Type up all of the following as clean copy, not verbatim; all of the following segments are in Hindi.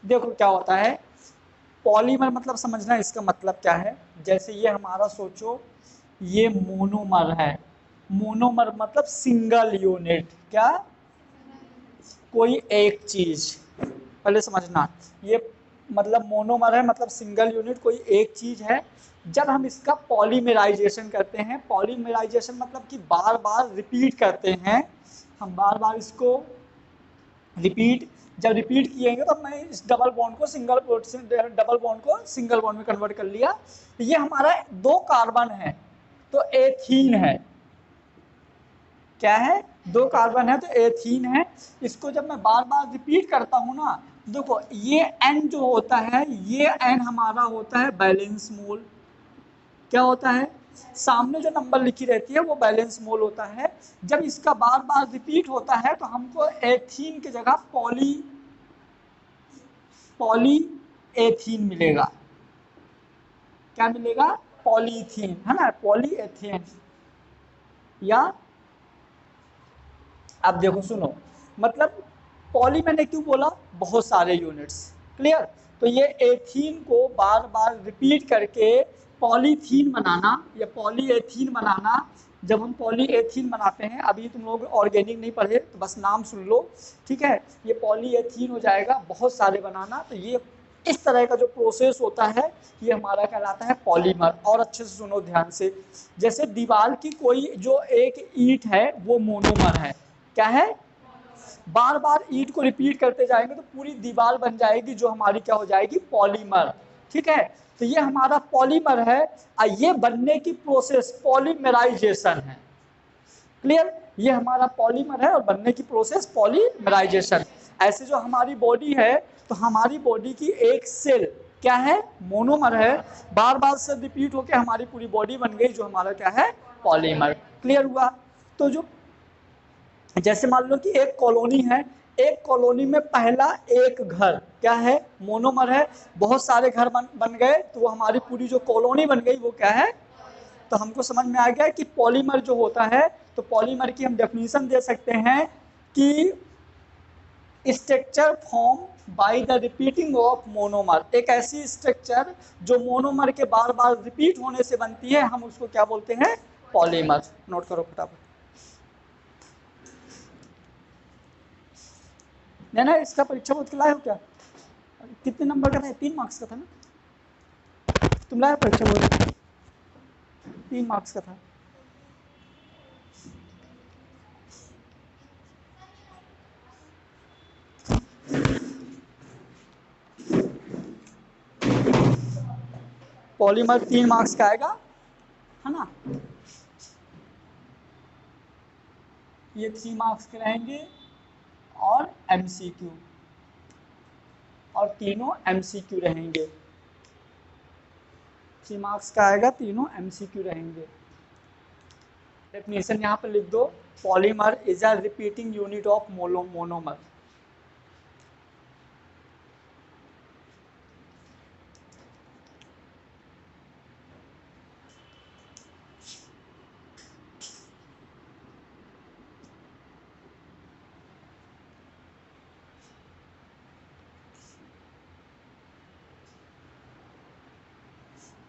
देखो क्या होता है पॉलीमर, मतलब समझना इसका मतलब क्या है। जैसे ये हमारा सोचो, ये मोनोमर है। मोनोमर मतलब सिंगल यूनिट, क्या, कोई एक चीज। पहले समझना, ये मतलब मोनोमर है मतलब सिंगल यूनिट, कोई एक चीज है। जब हम इसका पॉलीमराइजेशन करते हैं, पॉलीमराइजेशन मतलब कि बार बार रिपीट करते हैं, हम बार बार इसको रिपीट, जब रिपीट किएंगे तो मैं इस डबल बॉन्ड को सिंगल बॉन्ड में कन्वर्ट कर लिया। ये हमारा दो कार्बन है तो एथीन है, क्या है, दो कार्बन है तो एथीन है। इसको जब मैं बार बार रिपीट करता हूं ना, देखो ये एन जो होता है, ये एन हमारा होता है बैलेंस मोल। क्या होता है, सामने जो नंबर लिखी रहती है वो बैलेंस मोल होता है। जब इसका बार बार रिपीट होता है तो हमको एथीन की जगह पॉली एथीन मिलेगा। क्या मिलेगा, पॉलीथीन, है ना, पॉलीएथेन। या अब देखो सुनो, मतलब पॉली मैंने क्यों बोला, बहुत सारे यूनिट्स, क्लियर। तो ये एथीन को बार बार रिपीट करके पॉलीथीन बनाना या पॉलीएथीन बनाना। जब हम पॉलीएथीन बनाते हैं, अभी तुम लोग ऑर्गेनिक नहीं पढ़े तो बस नाम सुन लो, ठीक है। ये पॉलीएथीन हो जाएगा, बहुत सारे बनाना। तो ये इस तरह का जो प्रोसेस होता है ये हमारा कहलाता है पॉलीमर। और अच्छे से सुनो ध्यान से, जैसे दीवार की कोई जो एक ईंट है वो मोनोमर है, क्या है, बार बार ईंट को रिपीट करते जाएंगे तो पूरी दीवार बन जाएगी जो हमारी क्या हो जाएगी, पॉलीमर, ठीक है। तो ये हमारा पॉलीमर है और ये बनने की प्रोसेस पॉलीमराइजेशन है, क्लियर। ये हमारा पॉलीमर है और बनने की प्रोसेस पॉलीमराइजेशन। ऐसे जो हमारी बॉडी है, तो हमारी बॉडी की एक सेल क्या है, मोनोमर है, बार बार से रिपीट होकर हमारी पूरी बॉडी बन गई जो हमारा क्या है, पॉलीमर, क्लियर हुआ। तो जो जैसे मान लो कि एक कॉलोनी है, एक कॉलोनी में पहला एक घर क्या है, मोनोमर है, बहुत सारे घर बन गए तो वो हमारी पूरी जो कॉलोनी बन गई वो क्या है। तो हमको समझ में आ गया कि पॉलीमर जो होता है, तो पॉलीमर की हम डेफिनेशन दे सकते हैं कि structure form by the repeating of monomer. एक ऐसी स्ट्रक्चर जो मोनोमर के बार बार रिपीट होने से बनती है, हम उसको क्या बोलते हैं, पॉलीमर। नोट करो फटाफट। नहीं ना, इसका परीक्षा बहुत लाए हो क्या, कितने नंबर का था, 3 मार्क्स का था ना, तुम लाए परीक्षा बहुत, 3 मार्क्स का था। पॉलीमर 3 मार्क्स का आएगा, है ना। ये 3 मार्क्स के रहेंगे और एमसीक्यू, और तीनों एमसीक्यू रहेंगे। 3 मार्क्स का आएगा, तीनों एमसीक्यू रहेंगे। डेफिनेशन यहाँ पे लिख दो, polymer is a repeating unit of monomer.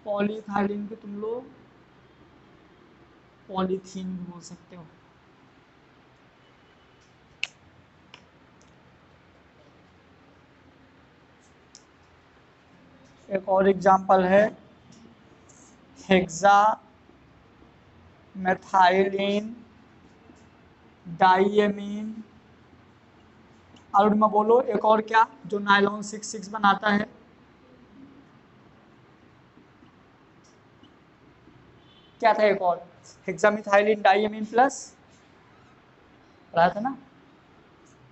Polyethylene को तुम लोग पॉलीथीन भी बोल सकते हो। एक और एग्जांपल है, हेक्सा मेथाइलिन डाइएमीन। अरुणिमा बोलो एक और क्या जो नायलॉन 6 बनाता है। क्या था एक और, हेक्सामिथाइलिन डाइएमीन प्लस, पढ़ाया था ना,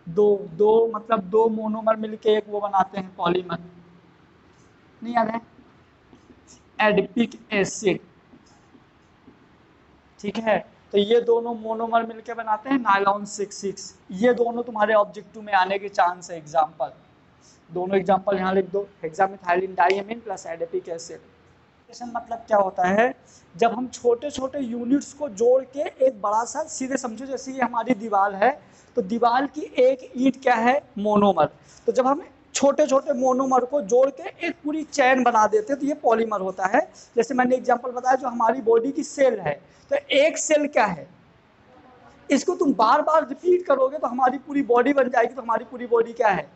दो दो मतलब दो मोनोमर मिलके एक वो बनाते हैं पॉलीमर, नहीं याद है, एडिपिक एसिड, ठीक है। तो ये दोनों मोनोमर मिलके बनाते हैं नायलॉन 6। ये दोनों तुम्हारे ऑब्जेक्टिव में आने के चांस है एग्जाम्पल, दोनों एग्जाम्पल यहाँ लिख दो, hexamethylene diamine plus adipic acid. मतलब क्या होता है, जब हम छोटे छोटे यूनिट्स को जोड़ के एक बड़ा सा, सीधे समझो जैसे ये हमारी दीवार है, तो दीवार की एक ईंट क्या है, मोनोमर। तो जब हम छोटे छोटे मोनोमर को जोड़ के एक पूरी चैन बना देते हैं, तो ये पॉलीमर होता है। जैसे मैंने एग्जांपल बताया, जो हमारी बॉडी की सेल है, तो एक सेल क्या है, इसको तुम बार बार रिपीट करोगे तो हमारी पूरी बॉडी बन जाएगी। तो हमारी पूरी बॉडी क्या है,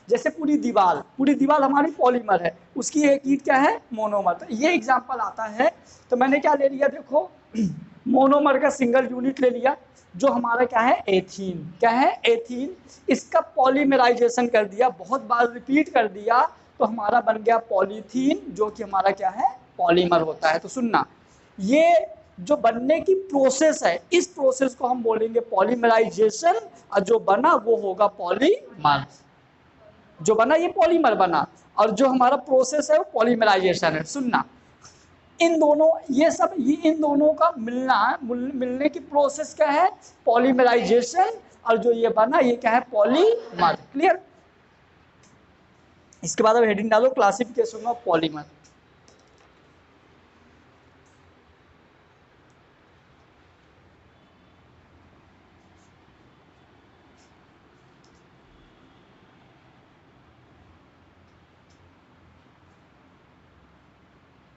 जैसे पूरी दीवार हमारी पॉलीमर है, उसकी एक ईंट क्या है, मोनोमर। तो ये एग्जांपल आता है। तो मैंने क्या ले लिया, देखो मोनोमर का सिंगल यूनिट ले लिया, जो हमारा क्या है, एथीन। क्या है, एथीन। इसका पॉलीमराइजेशन कर दिया, बहुत बार रिपीट कर दिया, तो हमारा बन गया पॉलीथीन, जो कि हमारा क्या है, पॉलीमर होता है। तो सुनना, ये जो बनने की प्रोसेस है, इस प्रोसेस को हम बोलेंगे पॉलीमराइजेशन, और जो बना वो होगा पॉलीमर। जो बना ये पॉलीमर बना, और जो हमारा प्रोसेस है वो पॉलीमराइजेशन है। सुनना, इन दोनों, ये सब ये इन दोनों का मिलने की प्रोसेस क्या है, पॉलीमराइजेशन, और जो ये बना ये क्या है, पॉलीमर। क्लियर। इसके बाद अब हेडिंग डालो, क्लासिफिकेशन ऑफ पॉलीमर।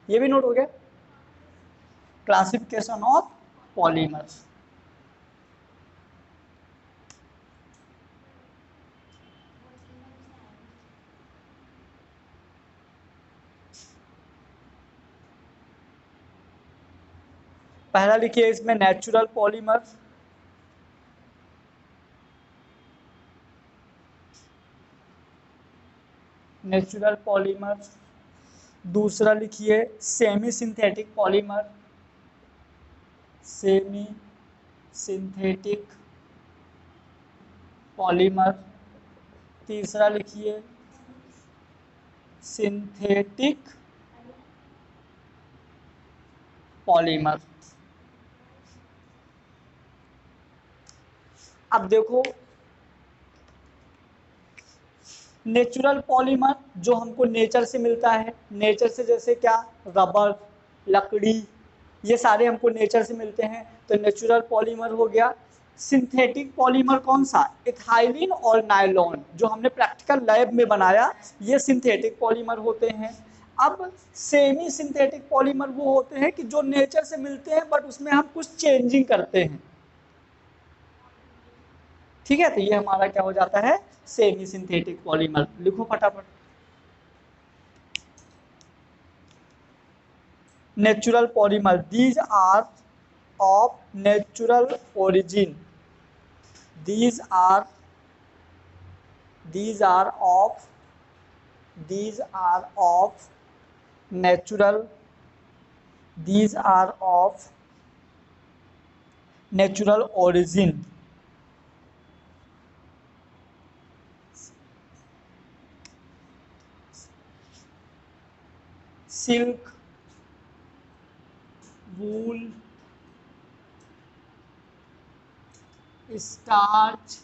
ये भी नोट हो गया, क्लासिफिकेशन ऑफ पॉलीमर्स। पहला लिखिए इसमें नेचुरल पॉलीमर, नेचुरल पॉलीमर। दूसरा लिखिए semi synthetic polymer, semi synthetic polymer. तीसरा लिखिए सिंथेटिक पॉलीमर। अब देखो, नेचुरल पॉलीमर जो हमको नेचर से मिलता है, नेचर से जैसे क्या, रबर, लकड़ी, ये सारे हमको नेचर से मिलते हैं, तो नेचुरल पॉलीमर हो गया। सिंथेटिक पॉलीमर कौन सा, इथाइलिन और नायलॉन, जो हमने प्रैक्टिकल लैब में बनाया, ये सिंथेटिक पॉलीमर होते हैं। अब सेमी सिंथेटिक पॉलीमर वो होते हैं कि जो नेचर से मिलते हैं बट उसमें हम कुछ चेंजिंग करते हैं। ठीक है, तो ये हमारा क्या हो जाता है, सेमी सिंथेटिक पॉलीमर। लिखो फटाफट। Natural polymer, these are of natural origin, these are these are of these are of natural these are of natural origin. Silk, wool, starch,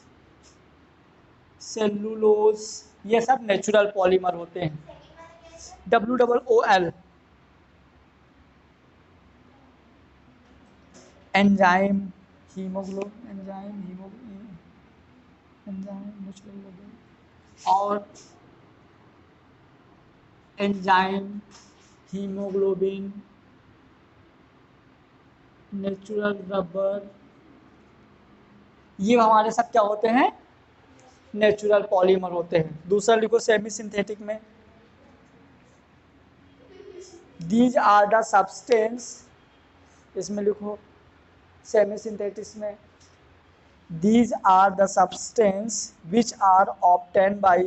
cellulose, ये सब नेचुरल पॉलीमर होते हैं। WOOL, एंजाइम, और एंजाइम, हीमोग्लोबिन, नेचुरल रबर, ये हमारे सब क्या होते हैं, नेचुरल पॉलीमर होते हैं। दूसरा लिखो सेमी सिंथेटिक में, दीज आर द सब्सटेंस, इसमें लिखो सेमी सिंथेटिक्स में, these are the substance which are obtained by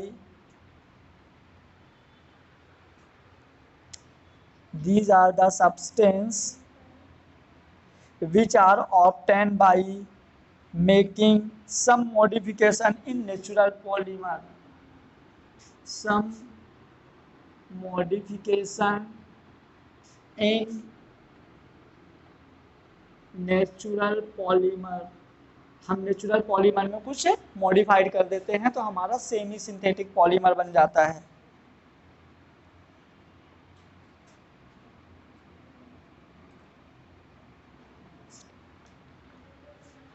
these are the substance which are obtained by making some modification in natural polymer, some modification in natural polymer. हम नेचुरल पॉलीमर में कुछ मॉडिफाइड कर देते हैं तो हमारा सेमी सिंथेटिक पॉलीमर बन जाता है।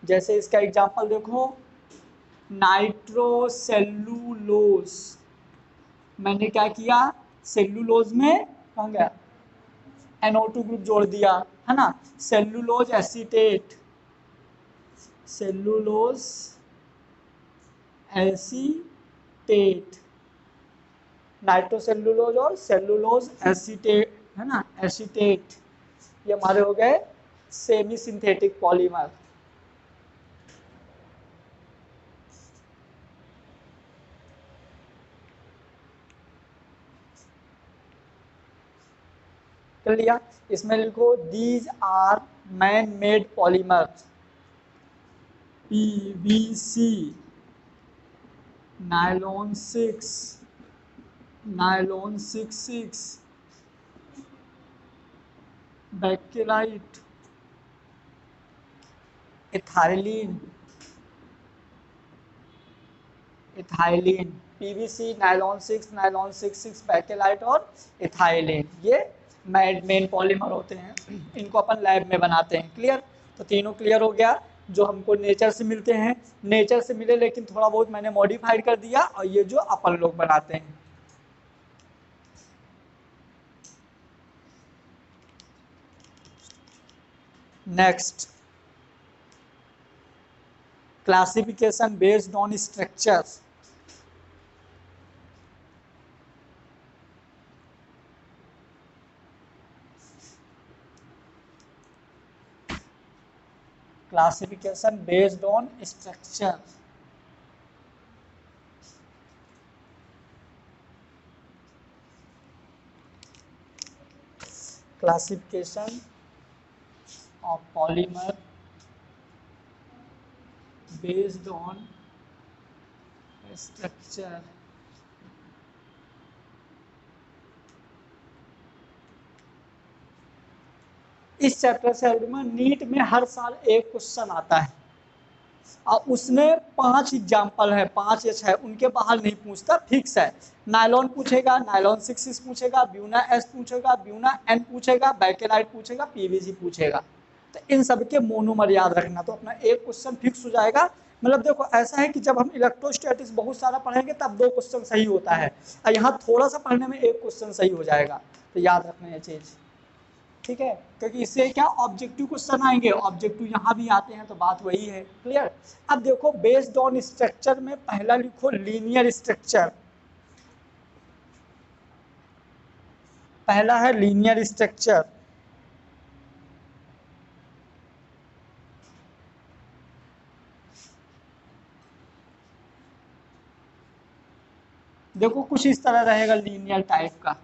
जैसे इसका एग्जांपल देखो, नाइट्रोसेल्यूलोज, मैंने क्या किया, सेल्यूलोज में कहाँ गया, NO2 ग्रुप जोड़ दिया, है ना, cellulose acetate, cellulose acetate, nitrocellulose और सेल्यूलोज एसीटेट, है ना, एसीटेट, ये हमारे हो गए सेमी सिंथेटिक पॉलीमर। कर लिया, इसमें लिखो these are man made polymer, PVC, nylon 6, nylon 6, bakelite, ethylene, ethylene, PVC, nylon 6, nylon 6, bakelite और इथाइलिन, ये मेन पॉलीमर होते हैं, इनको अपन लैब में बनाते हैं। क्लियर, तो तीनों क्लियर हो गया, जो हमको नेचर से मिलते हैं, नेचर से मिले लेकिन थोड़ा बहुत मैंने मॉडिफाइड कर दिया, और ये जो अपन लोग बनाते हैं। Next, classification based on structure. Classification based on structure, classification of polymer based on structure. इस चैप्टर से में नीट में हर साल एक क्वेश्चन आता है, और उसमें 5 एग्जाम्पल है, 5 या 6, उनके बाहर नहीं पूछता, फिक्स है। नायलॉन पूछेगा, नायलॉन 6 पूछेगा, ब्यूना S पूछेगा, ब्यूना N पूछेगा, बैकेलाइट पूछेगा, PVC पूछेगा। तो इन सब के मोनोमर याद रखना, तो अपना एक क्वेश्चन फिक्स हो जाएगा। मतलब देखो ऐसा है कि जब हम इलेक्ट्रोस्टैटिक्स बहुत सारा पढ़ेंगे तब 2 क्वेश्चन सही होता है, और यहाँ थोड़ा सा पढ़ने में एक क्वेश्चन सही हो जाएगा, तो याद रखना ये चीज़, ठीक है, क्योंकि इससे क्या ऑब्जेक्टिव क्वेश्चन आएंगे, ऑब्जेक्टिव यहाँ भी आते हैं, तो बात वही है। क्लियर, अब देखो बेस्ड ऑन स्ट्रक्चर में पहला लिखो लीनियर स्ट्रक्चर, पहला है लीनियर स्ट्रक्चर। देखो कुछ इस तरह रहेगा लीनियर टाइप का,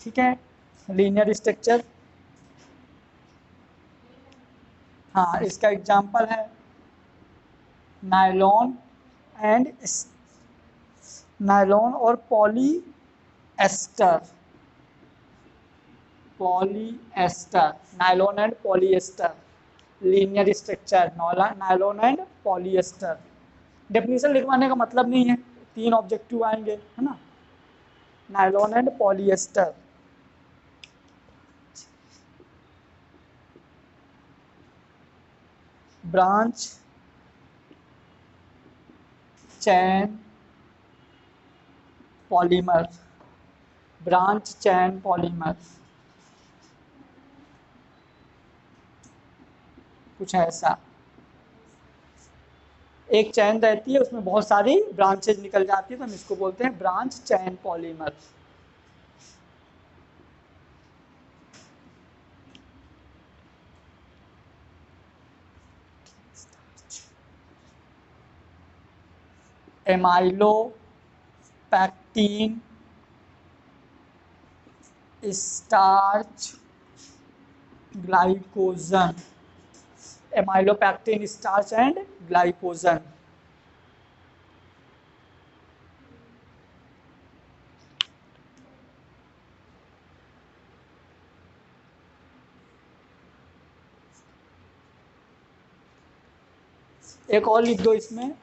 ठीक है, लीनियर स्ट्रक्चर। हाँ, इसका एग्जांपल है नायलॉन एंड नायलॉन और polyester, polyester, nylon and polyester, linear structure, nylon and polyester. Definition लिखवाने का मतलब नहीं है, 3 ऑब्जेक्टिव आएंगे, है ना, नायलॉन एंड पॉलीएस्टर। Branch chain polymer, branch chain polymer, कुछ ऐसा, एक चैन रहती है उसमें बहुत सारी ब्रांचेज निकल जाती है, तो हम इसको बोलते हैं branch chain polymer. एमाइलो pectin starch glycogen, amylopectin starch and glycogen. एक और लिख दो इसमें,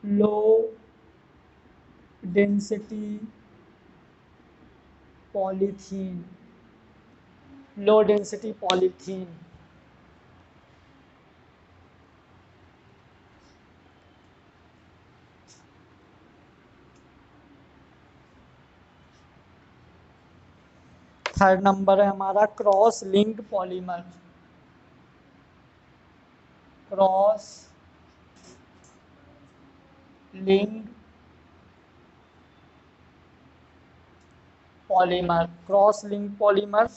low density polythene, low density polythene. Third number है हमारा cross linked polymer. Cross linked polymer. Cross linked polymer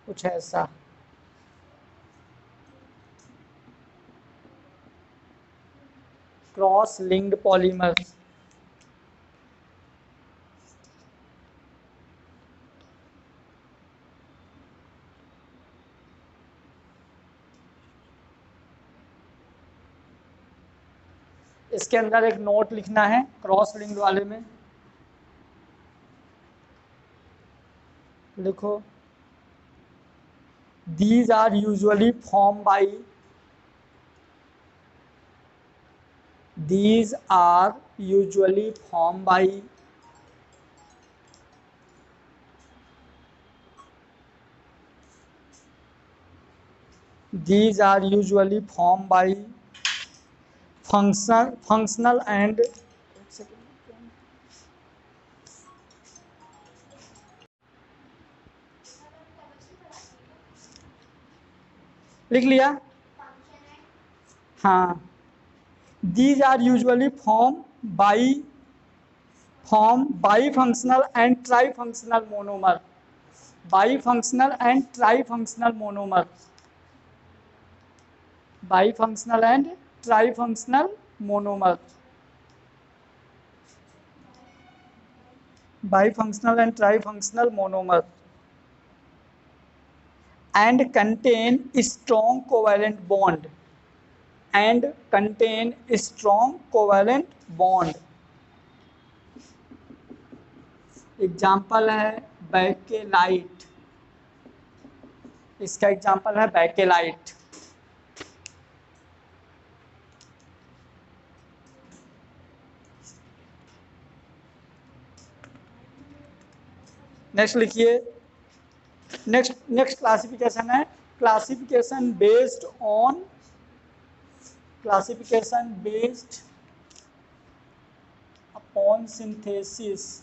कुछ ऐसा। Cross linked polymer. इसके अंदर एक नोट लिखना है क्रॉस लिंक्ड वाले में, लिखो these are usually formed by these are usually formed by these are usually formed by functional and लिख लिया। हाँ, these are usually formed bifunctional and trifunctional monomer। bifunctional and trifunctional monomer। bifunctional and trifunctional monomer। bifunctional and trifunctional monomer and contain strong covalent bond and contain strong covalent bond। Example है बैकेलाइट, इसका एग्जाम्पल है बैकेलाइट। नेक्स्ट लिखिए। नेक्स्ट क्लासिफिकेशन है classification based on upon synthesis.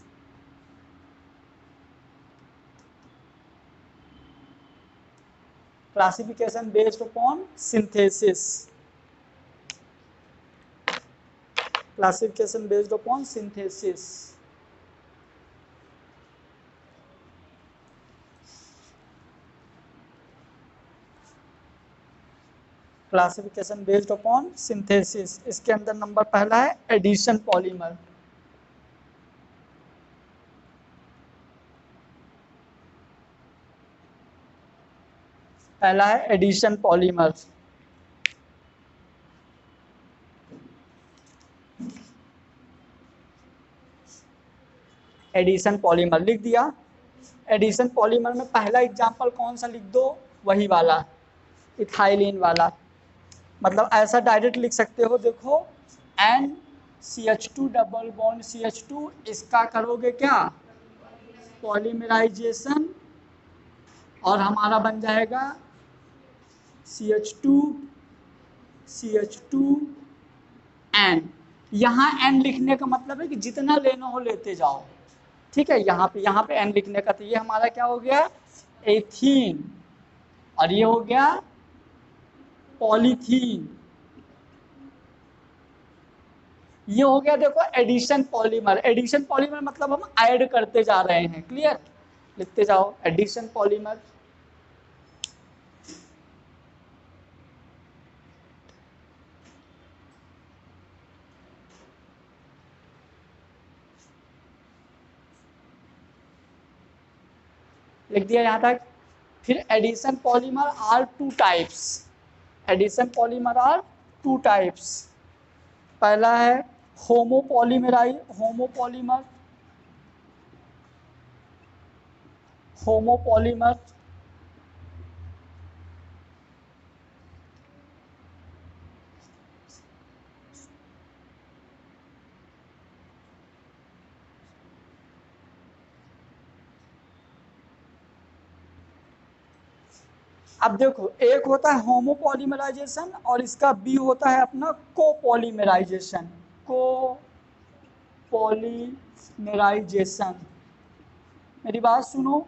Classification based upon synthesis. Classification based upon synthesis. Classification based upon synthesis. इसके अंदर नंबर पहला है एडिशन पॉलीमर। पहला है एडिशन पॉलीमर। एडिशन पॉलीमर लिख दिया। एडिशन पॉलीमर में पहला एग्जांपल कौन सा लिख दो, वही वाला इथाइलिन वाला। मतलब ऐसा डायरेक्ट लिख सकते हो, देखो NCH2 डबल बॉन्ड CH2, इसका करोगे क्या पॉलीमराइजेशन और हमारा बन जाएगा CH2N। यहाँ N लिखने का मतलब है कि जितना लेना हो लेते जाओ, ठीक है। यहाँ पे N लिखने का, तो ये हमारा क्या हो गया एथीन और ये हो गया पॉलीथीन। ये हो गया देखो एडिशन पॉलीमर। एडिशन पॉलीमर मतलब हम ऐड करते जा रहे हैं। क्लियर, लिखते जाओ एडिशन पॉलीमर। लिख दिया यहाँ तक। फिर addition polymer are two types. Addition polymer are two types. पहला है होमोपॉलीमर। अब देखो, एक होता है होमोपॉलीमराइजेशन और इसका बी होता है अपना कोपॉलीमराइजेशन। कोपॉलीमराइजेशन, मेरी बात सुनो,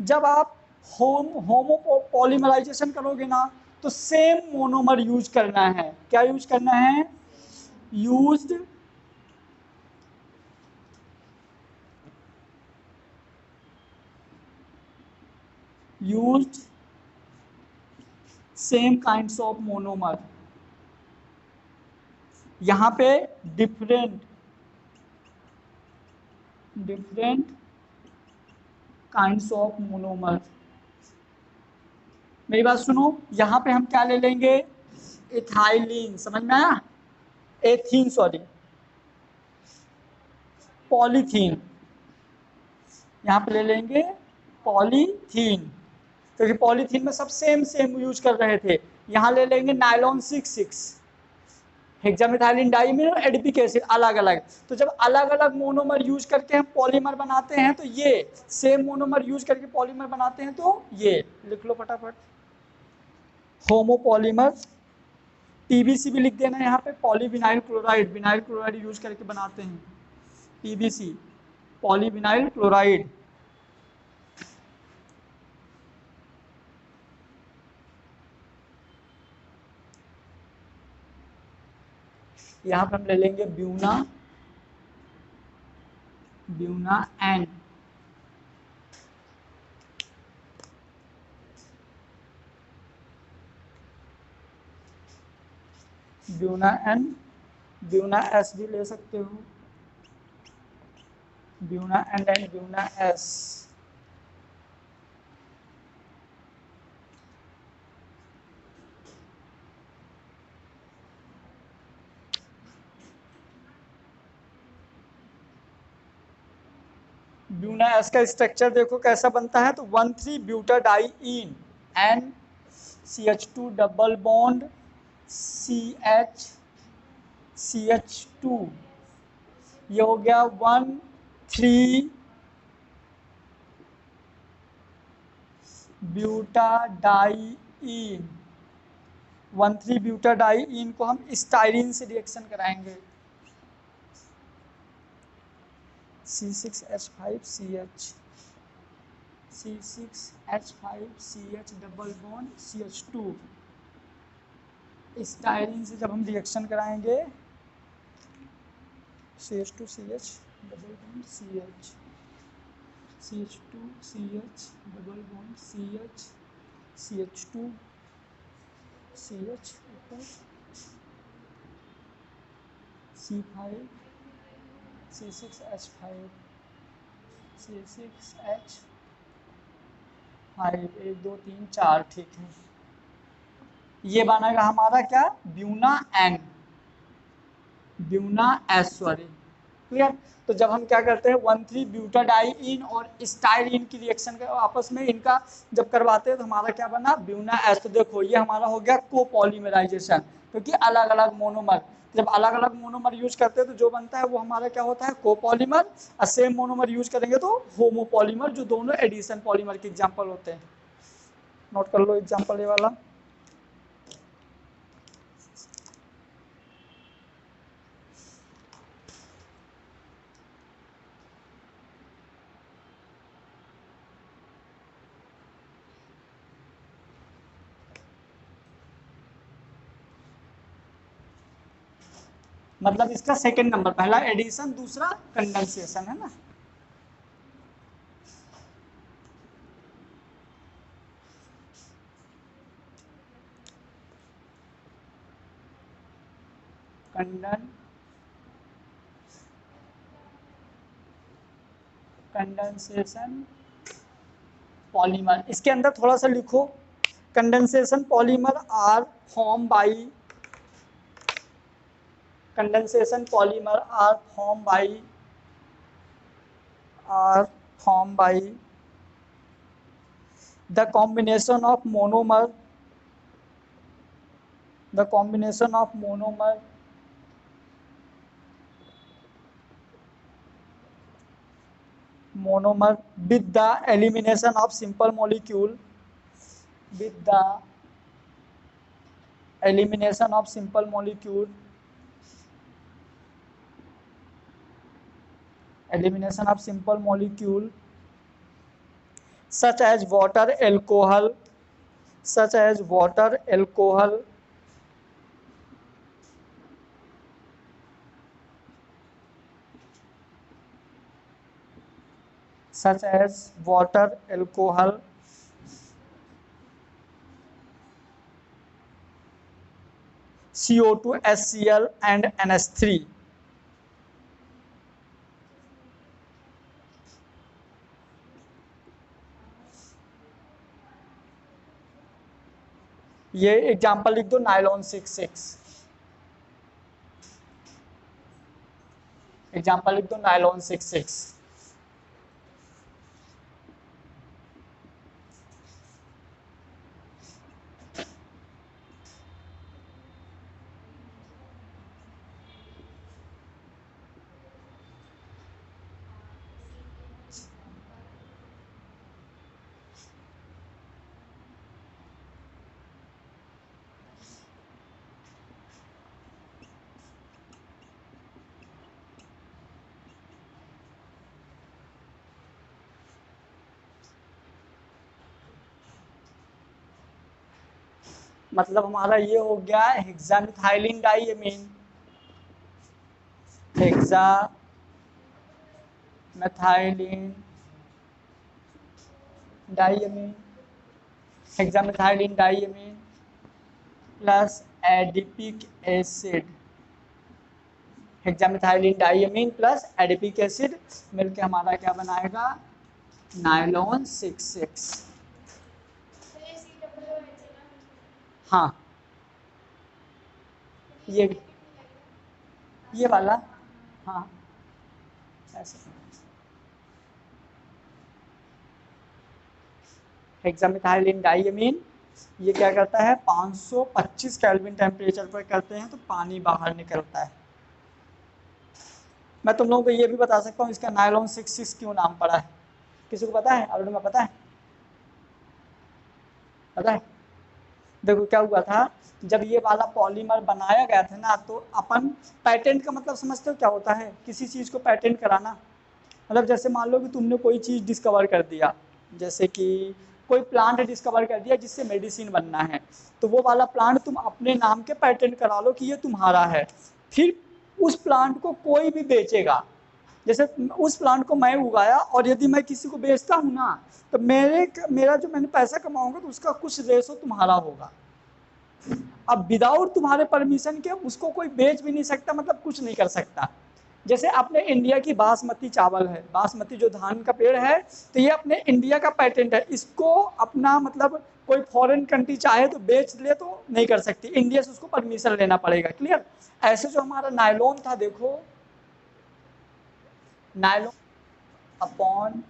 जब आप होमोपॉलीमराइजेशन करोगे ना तो सेम मोनोमर यूज करना है। क्या यूज करना है? Used used same kinds of monomer. यहां पे different different kinds of monomer. मेरी बात सुनो, यहां पे हम क्या ले लेंगे? इथाइलिन, समझ में आया? एथीन सॉरी, पॉलीथीन, यहाँ पे ले लेंगे पॉलीथीन, क्योंकि पॉलीथीन में सब सेम सेम यूज कर रहे थे। यहाँ ले लेंगे नायलॉन 6,6, हेक्सामेथाइलिन डाइमीन, एडिपिक एसिड, अलग अलग। तो जब अलग अलग मोनोमर यूज करके हम पॉलीमर बनाते हैं तो ये सेम मोनोमर यूज करके पॉलीमर बनाते हैं तो ये लिख लो फटाफट, होमोपॉलीमर। पीबीसी भी लिख देना यहाँ पे, polyvinyl chloride, vinyl chloride use करके बनाते हैं पीबीसी, पॉलीविनाइल क्लोराइड। यहाँ पे हम ले लेंगे Buna, Buna N, Buna N, Buna S भी ले सकते हो, Buna and Buna S. Buna S का स्ट्रक्चर देखो कैसा बनता है, तो 1,3 ब्यूटाडाइईन N CH2 double bond CH2, ये हो गया 1,3 ब्यूटाडाइईन। 1,3 ब्यूटाडाइईन को हम स्टाइरिन से रिएक्शन कराएंगे, C6H5CH, C6H5CH double bond CH2, styrene से जब हम रिएक्शन कराएंगे CH2CH double bond CH, CH2CH double bond CH, CH2CH ऊपर C5 C6H5 C6H5, 1 2 3 4, ठीक है। ये बनेगा हमारा क्या? Buna N, Buna S sorry, clear. तो जब हम क्या करते हैं 1,3 ब्यूटाडाइईन और स्टाइरिन की रिएक्शन कर आपस में इनका जब करवाते हैं तो हमारा क्या बना? Buena S. तो देखो ये हमारा हो गया कोपॉलीमराइजेशन, क्योंकि अलग अलग मोनोमर, जब अलग अलग मोनोमर यूज करते हैं तो जो बनता है वो हमारा क्या होता है? कोपॉलीमर। और सेम मोनोमर यूज करेंगे तो होमोपॉलीमर, जो दोनों एडिशन पॉलीमर के एग्जाम्पल होते हैं। नोट कर लो एग्जाम्पल ये वाला। मतलब इसका सेकंड नंबर, पहला एडिशन दूसरा कंडेंसेशन है ना। कंडेंसेशन पॉलीमर, इसके अंदर थोड़ा सा लिखो, condensation polymer are form by, condensation polymer are form by the combination of monomer, the combination of monomer with the elimination of simple molecule with the elimination of simple molecule, elimination of simple molecule such as water, alcohol, such as water, alcohol, such as water, alcohol, CO2, HCl and NH3. ये एग्जाम्पल लिख दो, नायलॉन 66, एग्जाम्पल लिख दो नायलॉन 66। मतलब हमारा ये हो गया hexamethylene diamine, hexamethylene diamine, hexamethylene diamine plus adipic acid, hexamethylene diamine plus adipic acid मिलके हमारा क्या बनाएगा, नायलॉन 66। हाँ ये वाला, हाँ ऐसे हेक्सामेथाइलिन डाइएमीन ये क्या करता है, 525 केल्विन टेम्परेचर पर करते हैं तो पानी बाहर निकलता है। मैं तुम लोगों को ये भी बता सकता हूँ इसका नायलॉन 66 क्यों नाम पड़ा है, किसी को पता है, अरुण में पता है, पता है? देखो क्या हुआ था, जब ये वाला पॉलीमर बनाया गया था ना, तो अपन पैटेंट का मतलब समझते हो क्या होता है, किसी चीज़ को पैटेंट कराना। मतलब जैसे मान लो कि तुमने कोई चीज़ डिस्कवर कर दिया, जैसे कि कोई प्लांट डिस्कवर कर दिया जिससे मेडिसिन बनना है, तो वो वाला प्लांट तुम अपने नाम के पैटेंट करा लो कि ये तुम्हारा है। फिर उस प्लांट को कोई भी बेचेगा, जैसे उस प्लांट को मैं उगाया और यदि मैं किसी को बेचता हूँ ना, तो मेरा जो मैंने पैसा कमाऊंगा तो उसका कुछ रेशो तुम्हारा होगा। अब विदाउट तुम्हारे परमिशन के उसको कोई बेच भी नहीं सकता, मतलब कुछ नहीं कर सकता। जैसे अपने इंडिया की बासमती चावल है, बासमती जो धान का पेड़ है, तो ये अपने इंडिया का पेटेंट है, इसको अपना मतलब कोई फॉरेन कंट्री चाहे तो बेच ले तो नहीं कर सकती, इंडिया से उसको परमिशन लेना पड़ेगा। क्लियर? ऐसे जो हमारा नायलॉन था, देखो नायलॉन अपॉन,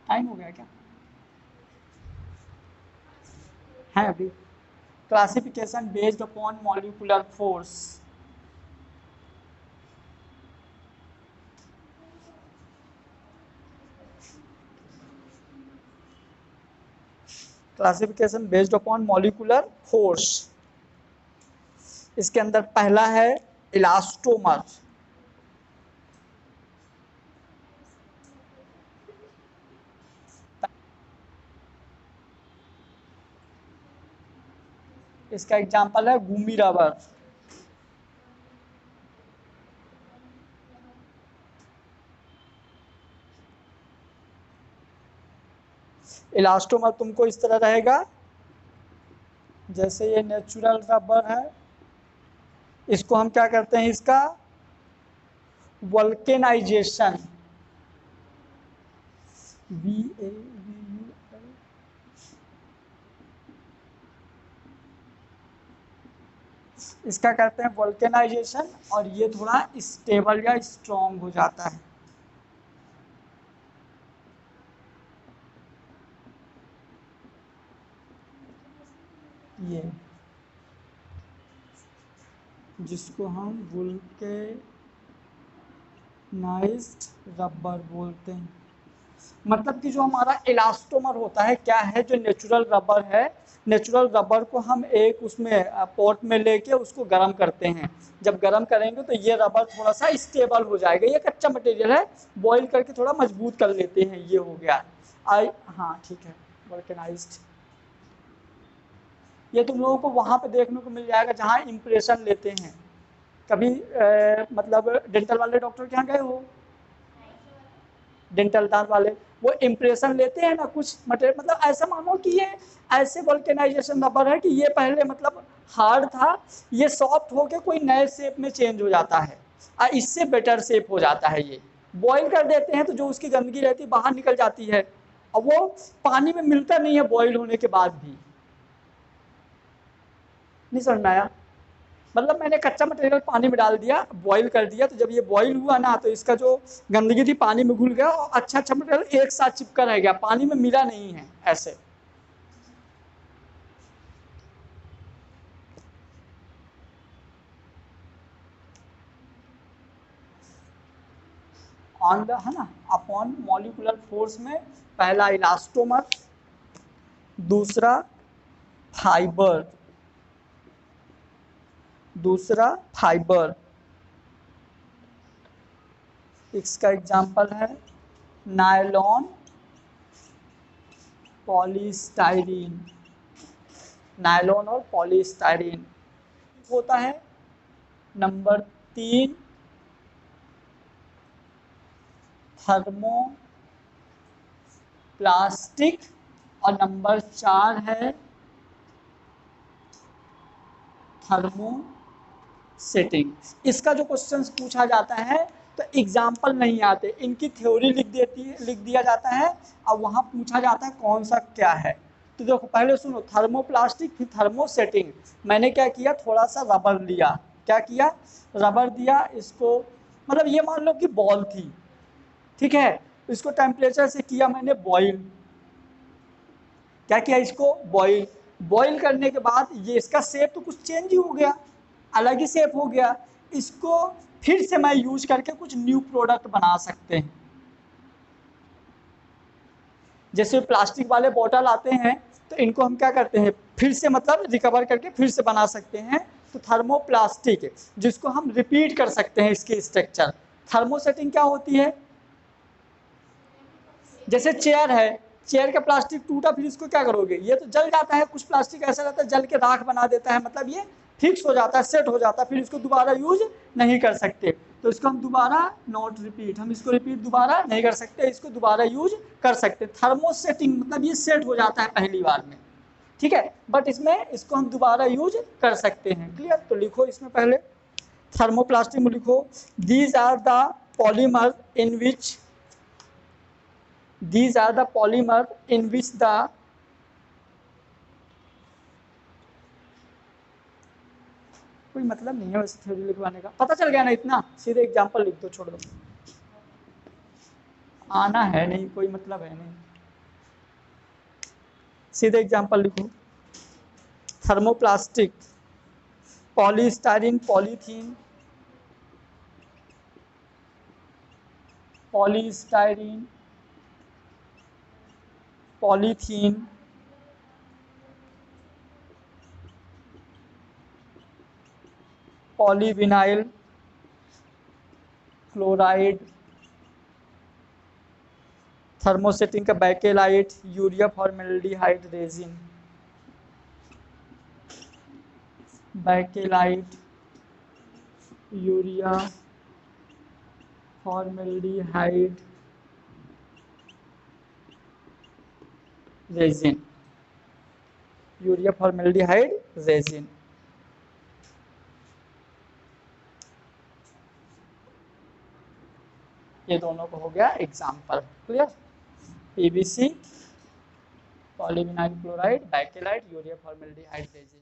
टाइम हो गया क्या है अभी, classification based upon molecular force, classification based upon molecular force. इसके अंदर पहला है इलास्टोमर, इसका एग्जांपल है गुमी रबर। इलास्टोमर तुमको इस तरह रहेगा, जैसे ये नेचुरल रबर है, इसको हम क्या करते हैं, इसका वल्केनाइजेशन, VAVUL, इसका करते हैं वल्केनाइजेशन और ये थोड़ा स्टेबल या स्ट्रॉन्ग हो जाता है। ये जिसको हम वुल्केनाइज्ड रबर बोलते हैं। मतलब कि जो हमारा इलास्टोमर होता है क्या है, जो नेचुरल रबर है, नेचुरल रबर को हम एक उसमें पॉट में लेके उसको गर्म करते हैं। जब गर्म करेंगे तो ये रबर थोड़ा सा स्टेबल हो जाएगा। ये कच्चा मटेरियल है, बॉईल करके थोड़ा मजबूत कर लेते हैं। ये हो गया आई, हाँ ठीक है, वल्केनाइज्ड। ये तुम लोगों को वहाँ पे देखने को मिल जाएगा जहाँ इम्प्रेशन लेते हैं। कभी मतलब डेंटल वाले डॉक्टर के यहाँ गए हो, डेंटल दांत वाले, वो इम्प्रेशन लेते हैं ना कुछ मटेरियल, मतलब ऐसा मानो कि ये ऐसे वल्केनाइजेशन रबर है कि ये पहले मतलब हार्ड था, ये सॉफ्ट होके कोई नए शेप में चेंज हो जाता है और इससे बेटर शेप हो जाता है। ये बॉईल कर देते हैं तो जो उसकी गंदगी रहती है बाहर निकल जाती है, और वो पानी में मिलता नहीं है बॉईल होने के बाद भी। नहीं समझ में आया? मतलब मैंने कच्चा मटेरियल पानी में डाल दिया, बॉईल कर दिया, तो जब ये बॉईल हुआ ना तो इसका जो गंदगी थी पानी में घुल गया और अच्छा अच्छा मटेरियल एक साथ चिपका रह गया, पानी में मिला नहीं है ऐसे। ऑन द, है ना, अपॉन मॉलिकुलर फोर्स में पहला इलास्टोमर, दूसरा फाइबर, दूसरा फाइबर। इसका एग्जांपल है नायलॉन, पॉलीस्टाइरीन, नायलॉन और पॉलीस्टाइरीन होता है। नंबर 3 थर्मोप्लास्टिक, और नंबर 4 है थर्मोसेटिंग। इसका जो क्वेश्चन पूछा जाता है तो एग्जाम्पल नहीं आते, इनकी थ्योरी लिख दिया जाता है और वहाँ पूछा जाता है कौन सा क्या है। तो देखो पहले सुनो, थर्मोप्लास्टिक फिर थर्मोसेटिंग। मैंने क्या किया, थोड़ा सा रबर लिया, क्या किया, रबर दिया इसको, मतलब ये मान लो कि बॉल थी, ठीक है, इसको टेम्परेचर से किया मैंने बॉईल। क्या किया, इसको बॉईल, बॉईल करने के बाद ये इसका शेप तो कुछ चेंज ही हो गया, अलग ही शेप हो गया। इसको फिर से मैं यूज करके कुछ न्यू प्रोडक्ट बना सकते हैं। जैसे प्लास्टिक वाले बॉटल आते हैं तो इनको हम क्या करते हैं, फिर से मतलब रिकवर करके फिर से बना सकते हैं। तो थर्मोप्लास्टिक जिसको हम रिपीट कर सकते हैं इसकी स्ट्रक्चर। थर्मोसेटिंग क्या होती है, जैसे चेयर है, चेयर का प्लास्टिक टूटा, फिर इसको क्या करोगे, ये तो जल जाता है, कुछ प्लास्टिक ऐसा रहता है जल के राख बना देता है, मतलब ये फिक्स हो जाता है, सेट हो जाता है, फिर इसको दोबारा यूज नहीं कर सकते। तो इसको हम दोबारा नॉट रिपीट, हम इसको रिपीट दोबारा नहीं कर सकते, इसको दोबारा यूज कर सकते। थर्मोसेटिंग मतलब ये सेट हो जाता है पहली बार में, ठीक है, बट इसमें इसको हम दोबारा यूज कर सकते हैं। क्लियर? तो लिखो इसमें पहले थर्मोप्लास्टिक में लिखो, these are the polymer in which, these are the polymer in which the कोई मतलब नहीं है वैसे थ्योरी लिखवाने का, पता चल गया ना इतना, सीधे एग्जांपल लिख दो, छोड़ दो, आना है नहीं, कोई मतलब है नहीं, सीधे एग्जांपल लिखो। Thermoplastic, polystyrene, polythene, polystyrene, polythene, polyvinyl chloride, thermosetting का bakelite, urea formaldehyde resin, bakelite, urea formaldehyde resin, urea formaldehyde resin. ये दोनों को हो गया example. Clear? PVC, polyvinyl chloride, bakelite, urea formaldehyde resin.